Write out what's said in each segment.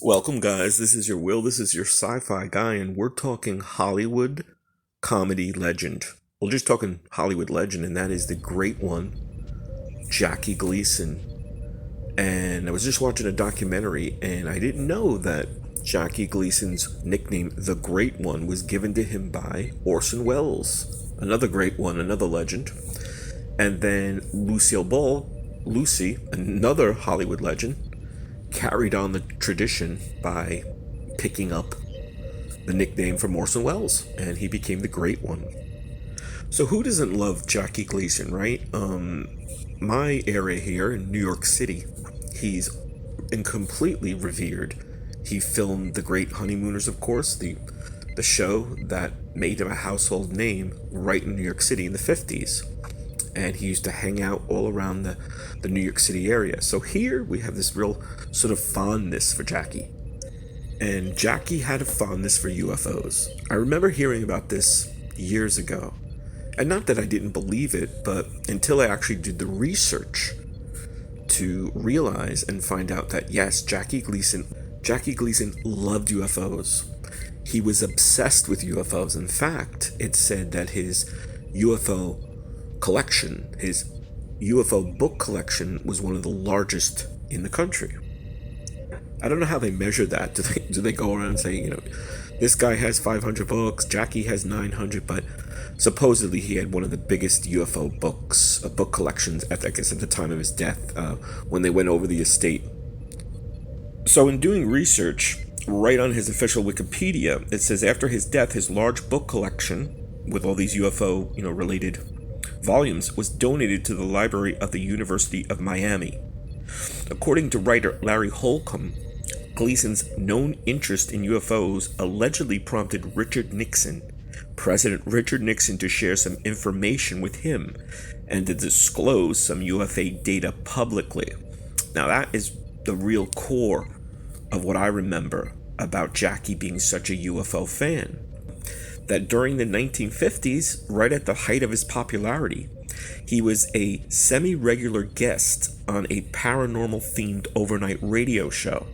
Welcome, guys. This is your Will. This is your Sci-Fi guy, and we're talking Hollywood comedy legend. We're just talking Hollywood legend, and that is the great one, Jackie Gleason. And I was just watching a documentary, and I didn't know that Jackie Gleason's nickname, the Great One, was given to him by Orson Welles, another great one, another legend. And then Lucille Ball, Lucy, another Hollywood legend, carried on the tradition by picking up the nickname from Orson Welles, and he became the Great One. So who doesn't love Jackie Gleason, right? My area here in New York City, he's completely revered. He filmed the great Honeymooners, of course, the show that made him a household name right in New York City in the 50s. And he used to hang out all around the New York City area. So here we have this real sort of fondness for Jackie. And Jackie had a fondness for UFOs. I remember hearing about this years ago. And not that I didn't believe it, but until I actually did the research to realize and find out that yes, Jackie Gleason loved UFOs. He was obsessed with UFOs. In fact, it's said that his UFO collection, his UFO book collection, was one of the largest in the country. I don't know how they measure that. Do they go around and say, this guy has 500 books, Jackie has 900, but supposedly he had one of the biggest UFO books, book collections, I guess at the time of his death, when they went over the estate. So in doing research, right on his official Wikipedia, it says after his death, his large book collection with all these UFO, related volumes was donated to the library of the University of Miami. According to writer Larry Holcomb, Gleason's known interest in UFOs allegedly prompted President Richard Nixon, to share some information with him and to disclose some UFO data publicly. Now that is the real core of what I remember about Jackie being such a UFO fan. That during the 1950s, right at the height of his popularity, he was a semi-regular guest on a paranormal-themed overnight radio show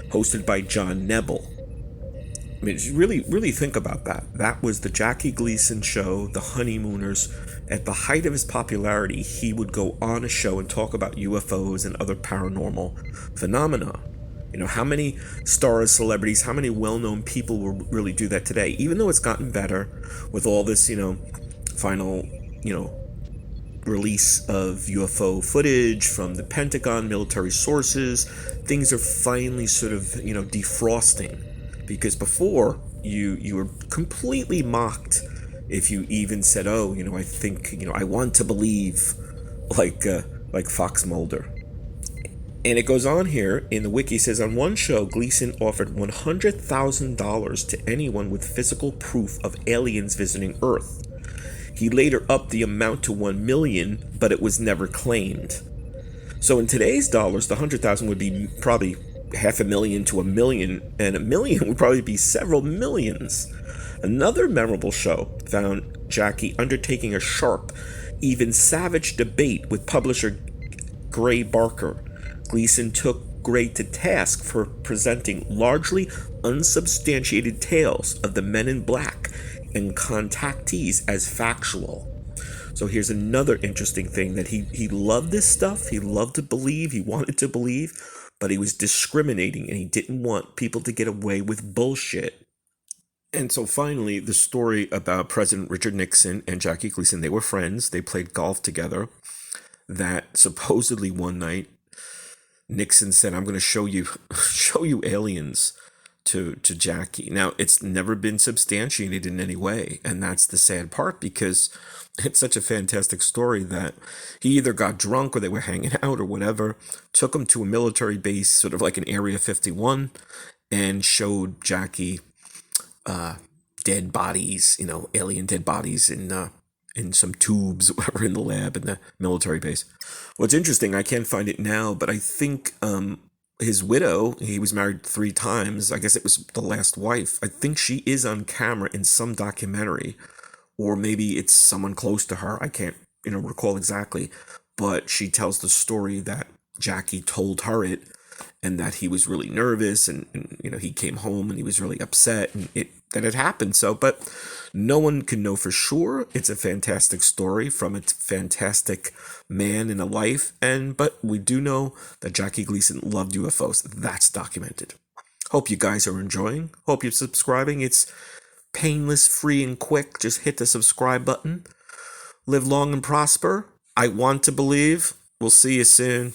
hosted by John Nebel. I mean, really think about that. That was the Jackie Gleason show, the Honeymooners. At the height of his popularity, he would go on a show and talk about UFOs and other paranormal phenomena. How many stars, celebrities, how many well-known people will really do that today? Even though it's gotten better with all this, final, release of UFO footage from the Pentagon, military sources, things are finally sort of, defrosting. Because before, you were completely mocked if you even said, I think, I want to believe, like Fox Mulder. And it goes on here in the wiki, says, on one show, Gleason offered $100,000 to anyone with physical proof of aliens visiting Earth. He later upped the amount to $1 million, but it was never claimed. So in today's dollars, the $100,000 would be probably $500,000 to $1 million, and $1 million would probably be several millions. Another memorable show found Jackie undertaking a sharp, even savage debate with publisher Gray Barker. Gleason took Gray to task for presenting largely unsubstantiated tales of the Men in Black and contactees as factual. So here's another interesting thing, that he loved this stuff. He loved to believe. He wanted to believe, but he was discriminating, and he didn't want people to get away with bullshit. And so finally, the story about President Richard Nixon and Jackie Gleason, they were friends. They played golf together. That supposedly one night, Nixon said, "I'm going to show you aliens," to Jackie. Now, it's never been substantiated in any way, and that's the sad part, because it's such a fantastic story that he either got drunk or they were hanging out or whatever, took him to a military base, sort of like an Area 51, and showed Jackie dead bodies, alien dead bodies in some tubes, whatever, in the lab in the military base. What's interesting, I can't find it now, but I think his widow, he was married 3 times. I guess it was the last wife. I think she is on camera in some documentary, or maybe it's someone close to her. I can't, recall exactly, but she tells the story that Jackie told her it, and that he was really nervous, and he came home and he was really upset, and that it happened. So, but no one can know for sure. It's a fantastic story from a fantastic man in a life, but we do know that Jackie Gleason loved UFOs. That's documented. Hope you guys are enjoying. Hope you're subscribing. It's painless, free, and quick. Just hit the subscribe button. Live long and prosper. I want to believe. We'll see you soon.